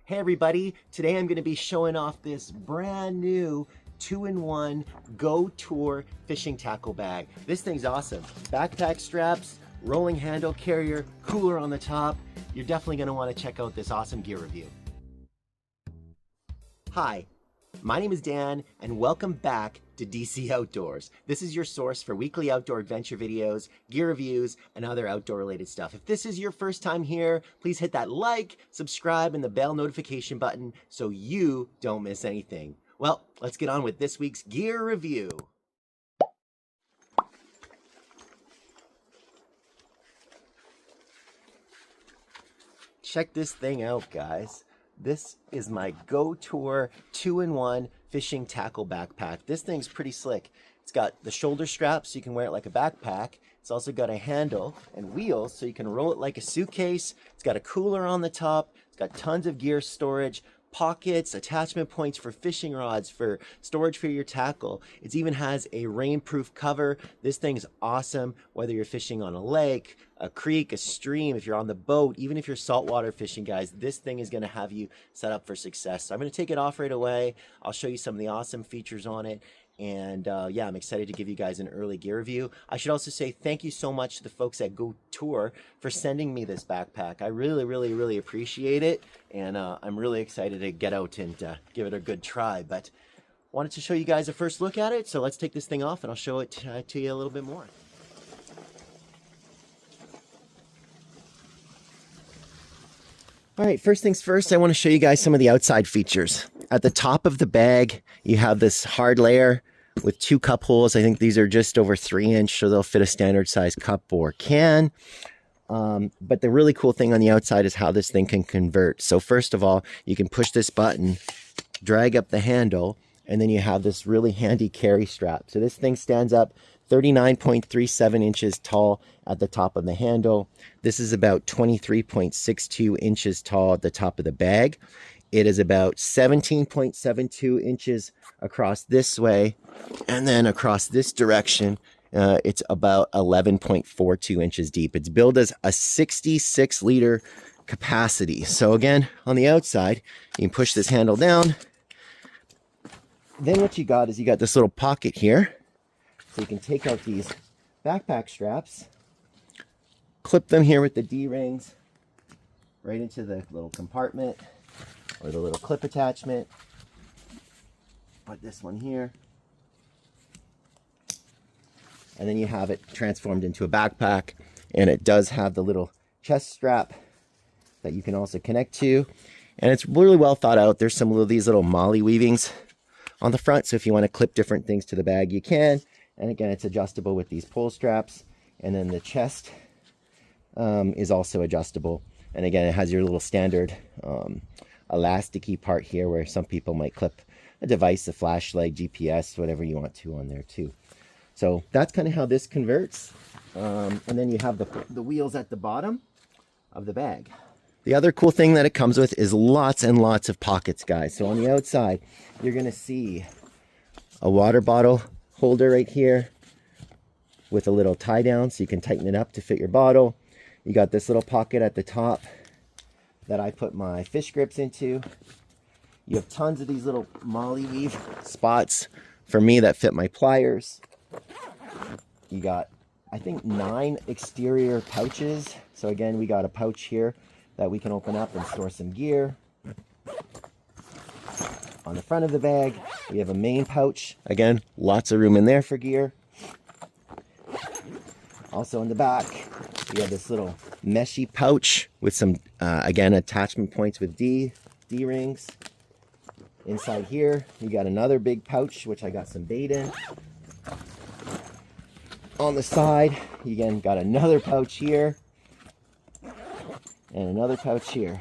Hey everybody, today I'm going to be showing off this brand new 2-in-1 GOTURE fishing tackle bag. This thing's awesome. Backpack straps, rolling handle carrier, cooler on the top. You're definitely going to want to check out this awesome gear review. Hi, my name is Dan and welcome back to DC Outdoors. This is your source for weekly outdoor adventure videos, gear reviews, and other outdoor related stuff. If this is your first time here, please hit that like, subscribe, and the bell notification button so you don't miss anything. Well, let's get on with this week's gear review. Check this thing out, guys. This is my GOTURE 2-in-1 fishing tackle backpack. This thing's pretty slick. It's got the shoulder straps so you can wear it like a backpack. It's also got a handle and wheels so you can roll it like a suitcase. It's got a cooler on the top. It's got tons of gear storage, pockets, attachment points for fishing rods, for storage for your tackle. It even has a rainproof cover. This thing's awesome whether you're fishing on a lake, a creek, a stream, if you're on the boat, even if you're saltwater fishing, guys, this thing is going to have you set up for success. So I'm going to take it off right away. I'll show you some of the awesome features on it. And yeah, I'm excited to give you guys an early gear review. I should also say thank you so much to the folks at GOTURE for sending me this backpack. I really appreciate it. And I'm really excited to get out and give it a good try. But wanted to show you guys a first look at it. So let's take this thing off and I'll show it to you a little bit more. All right, first things first, I want to show you guys some of the outside features. At the top of the bag, you have this hard layer with 2 cup holes. I think these are just over 3-inch, so they'll fit a standard size cup or can. But the really cool thing on the outside is how this thing can convert. So first of all, you can push this button, drag up the handle, and then you have this really handy carry strap. So this thing stands up 39.37 inches tall at the top of the handle. This is about 23.62 inches tall at the top of the bag. It is about 17.72 inches across this way, and then across this direction, it's about 11.42 inches deep. It's billed as a 66-liter capacity. So again, on the outside, you can push this handle down. Then what you got is you got this little pocket here. So you can take out these backpack straps, clip them here with the D-rings right into the little compartment or the little clip attachment. Put this one here. And then you have it transformed into a backpack, and it does have the little chest strap that you can also connect to. And it's really well thought out. There's some of these little MOLLE weavings on the front, so if you want to clip different things to the bag, you can. And again, it's adjustable with these pull straps. And then the chest is also adjustable. And again, it has your little standard elasticy part here where some people might clip a device, a flashlight, GPS, whatever you want to on there too. So that's kind of how this converts. And then you have the wheels at the bottom of the bag. The other cool thing that it comes with is lots and lots of pockets, guys. So on the outside, you're going to see a water bottle holder right here with a little tie down so you can tighten it up to fit your bottle. You got this little pocket at the top that I put my fish grips into. You have tons of these little MOLLE weave spots for me that fit my pliers. You got, I think, 9 exterior pouches. So again, we got a pouch here that we can open up and store some gear. On the front of the bag, we have a main pouch. Again, lots of room in there for gear. Also in the back, we have this little meshy pouch with some, again, attachment points with D-rings. Inside here, you got another big pouch, which I got some bait in. On the side, you again got another pouch here. And another pouch here.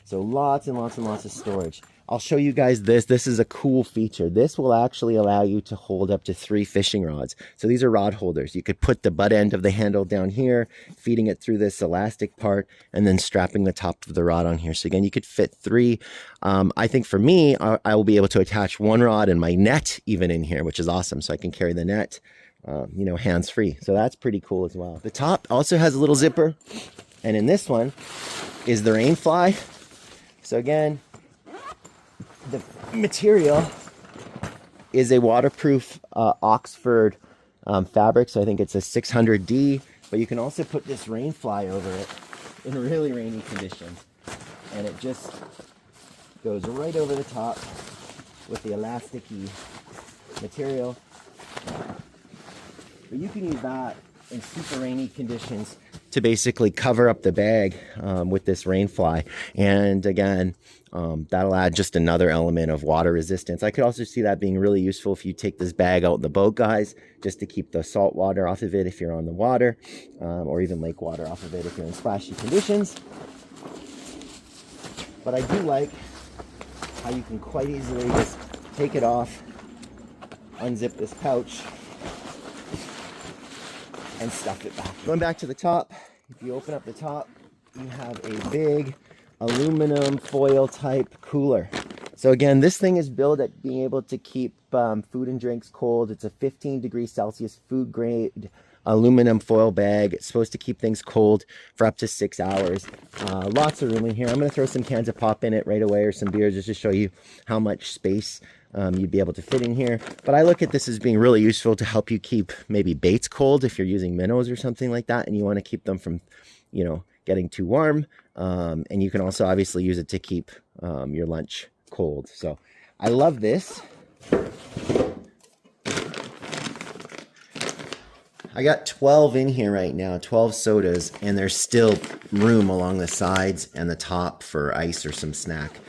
So lots and lots and lots of storage. I'll show you guys this. This is a cool feature. This will actually allow you to hold up to 3 fishing rods. So these are rod holders. You could put the butt end of the handle down here, feeding it through this elastic part, and then strapping the top of the rod on here. So again, you could fit 3. I think for me, I will be able to attach 1 rod and my net even in here, which is awesome. So I can carry the net, you know, hands-free. So that's pretty cool as well. The top also has a little zipper And in this one is the Rainfly. So again, the material is a waterproof Oxford fabric. So I think it's a 600D, but you can also put this Rainfly over it in really rainy conditions. And it just goes right over the top with the elasticy material. But you can use that in super rainy conditions to basically cover up the bag with this Rainfly. And again, that'll add just another element of water resistance. I could also see that being really useful if you take this bag out in the boat, guys, just to keep the salt water off of it if you're on the water, or even lake water off of it if you're in splashy conditions. But I do like how you can quite easily just take it off, unzip this pouch, and stuff it back. Going back to the top, if you open up the top, you have a big aluminum foil type cooler. So again, this thing is built at being able to keep food and drinks cold. It's a 15 degrees Celsius food grade aluminum foil bag. It's supposed to keep things cold for up to 6 hours. Lots of room in here. I'm going to throw some cans of pop in it right away, or some beers, just to show you how much space you'd be able to fit in here. But I look at this as being really useful to help you keep maybe baits cold if you're using minnows or something like that, and you want to keep them from, you know, getting too warm. And you can also obviously use it to keep your lunch cold. So I love this. I got 12 in here right now, 12 sodas, and there's still room along the sides and the top for ice or some snack.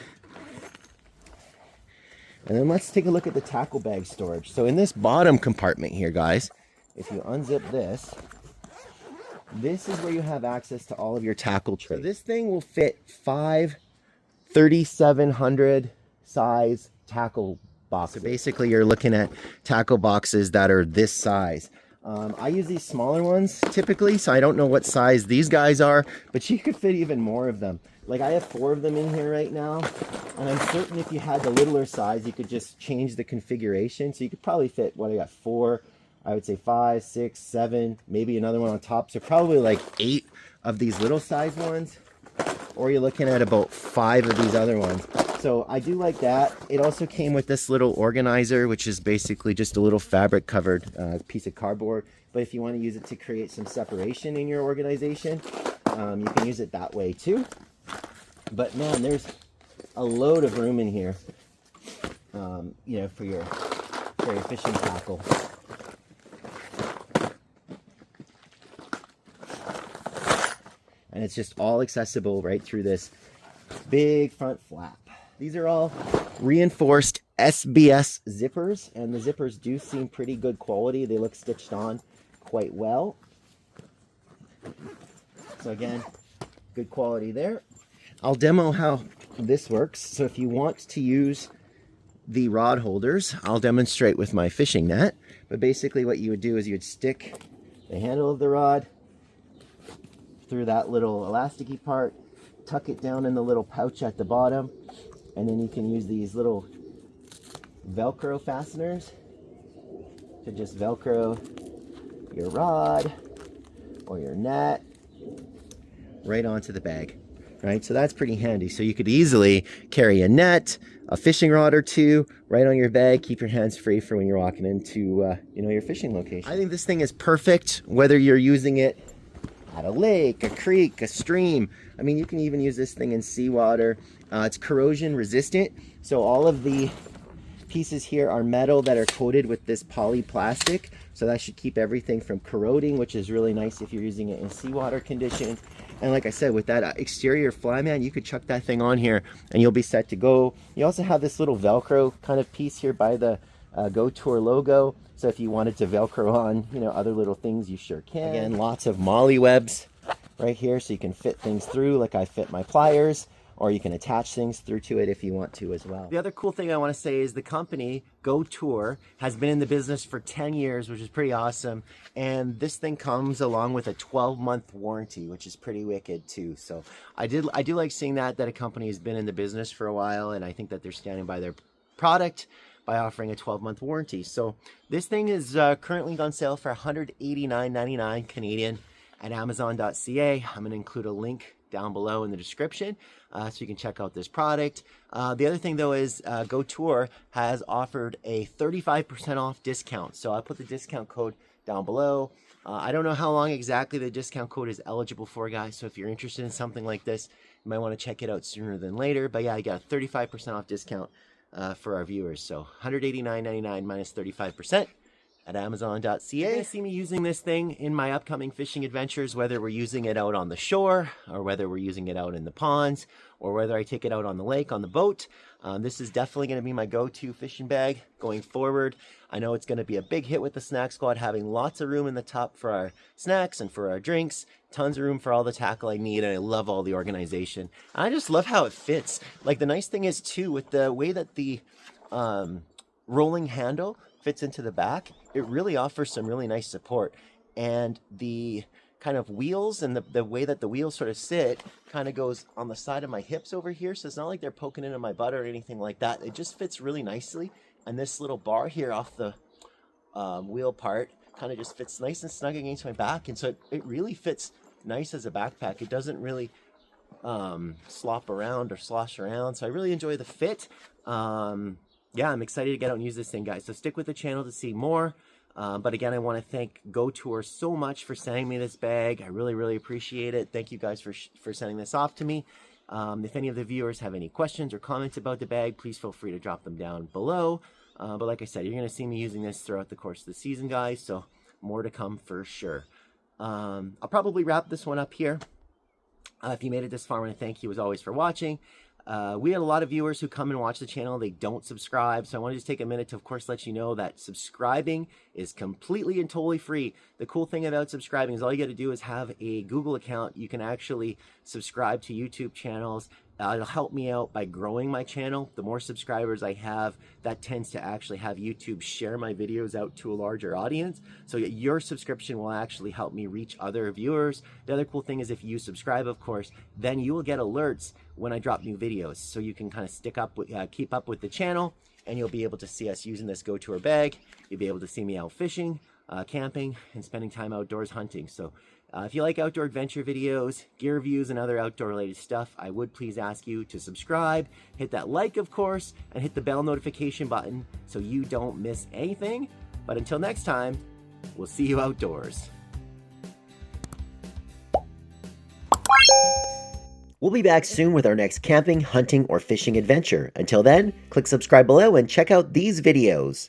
And then let's take a look at the tackle bag storage. So in this bottom compartment here, guys, if you unzip this, this is where you have access to all of your tackle trays. So this thing will fit 5 3,700 size tackle boxes. So basically you're looking at tackle boxes that are this size. I use these smaller ones typically, so I don't know what size these guys are, but you could fit even more of them. Like I have 4 of them in here right now, and I'm certain if you had the littler size, you could just change the configuration. So you could probably fit, what I got, 4, I would say 5, 6, 7, maybe another one on top. So probably like 8 of these little size ones, or you're looking at about 5 of these other ones. So I do like that. It also came with this little organizer, which is basically just a little fabric covered piece of cardboard. But if you want to use it to create some separation in your organization, you can use it that way too. But man, there's a load of room in here, you know, for your fishing tackle. And it's just all accessible right through this big front flap. These are all reinforced SBS zippers, and the zippers do seem pretty good quality. They look stitched on quite well. So again, good quality there. I'll demo how this works. So if you want to use the rod holders, I'll demonstrate with my fishing net. But basically what you would do is you would stick the handle of the rod through that little elasticy part, tuck it down in the little pouch at the bottom, and then you can use these little Velcro fasteners to just Velcro your rod or your net right onto the bag. Right, so that's pretty handy. So you could easily carry a net, a fishing rod or two right on your bag. Keep your hands free for when you're walking into you know, your fishing location. I think this thing is perfect whether you're using it at a lake, a creek, a stream. I mean, you can even use this thing in seawater. It's corrosion resistant, so all of the pieces here are metal that are coated with this poly plastic, so that should keep everything from corroding, which is really nice if you're using it in seawater conditions. And like I said, with that exterior fly, man, you could chuck that thing on here and you'll be set to go. You also have this little Velcro kind of piece here by the GOTURE logo, so if you wanted to Velcro on, you know, other little things, you sure can. Again, lots of MOLLE webs right here, so you can fit things through like I fit my pliers, or you can attach things through to it if you want to as well. The other cool thing I want to say is the company, GOTURE, has been in the business for 10 years, which is pretty awesome. And this thing comes along with a 12-month warranty, which is pretty wicked too. So I do like seeing that a company has been in the business for a while, and I think that they're standing by their product by offering a 12-month warranty. So this thing is currently on sale for $189.99 Canadian. at Amazon.ca. I'm going to include a link down below in the description so you can check out this product. The other thing though is GOTURE has offered a 35% off discount. So I'll put the discount code down below. I don't know how long exactly the discount code is eligible for, guys. So if you're interested in something like this, you might want to check it out sooner than later. But yeah, I got a 35% off discount for our viewers. So $189.99 minus 35%. At Amazon.ca. You're going to see me using this thing in my upcoming fishing adventures, whether we're using it out on the shore, or whether we're using it out in the ponds, or whether I take it out on the lake, on the boat. This is definitely going to be my go-to fishing bag going forward. I know it's going to be a big hit with the Snack Squad, having lots of room in the top for our snacks and for our drinks. Tons of room for all the tackle I need, and I love all the organization. I just love how it fits. Like, the nice thing is, too, with the way that the rolling handle fits into the back, it really offers some really nice support. And the kind of wheels and the way that the wheels sort of sit kind of goes on the side of my hips over here. So it's not like they're poking into my butt or anything like that. It just fits really nicely. And this little bar here off the wheel part kind of just fits nice and snug against my back. And so it really fits nice as a backpack. It doesn't really slop around or slosh around. So I really enjoy the fit. Yeah, I'm excited to get out and use this thing, guys. So stick with the channel to see more. But again, I want to thank GOTURE so much for sending me this bag. I really, really appreciate it. Thank you guys for sending this off to me. If any of the viewers have any questions or comments about the bag, please feel free to drop them down below. But like I said, you're going to see me using this throughout the course of the season, guys. So more to come for sure. I'll probably wrap this one up here. If you made it this far, I want to thank you as always for watching. We had a lot of viewers who come and watch the channel. They don't subscribe. So I want to just take a minute to, of course, let you know that subscribing is completely and totally free. The cool thing about subscribing is all you got to do is have a Google account. You can actually subscribe to YouTube channels. It'll help me out by growing my channel. The more subscribers I have, that tends to actually have YouTube share my videos out to a larger audience. So your subscription will actually help me reach other viewers. The other cool thing is if you subscribe, of course, then you will get alerts when I drop new videos. So you can kind of keep up with the channel, and you'll be able to see us using this GOTURE bag. You'll be able to see me out fishing, camping, and spending time outdoors hunting. So if you like outdoor adventure videos, gear reviews, and other outdoor related stuff, I would please ask you to subscribe, hit that like, of course, and hit the bell notification button so you don't miss anything. But until next time, we'll see you outdoors. We'll be back soon with our next camping, hunting, or fishing adventure. Until then, click subscribe below and check out these videos.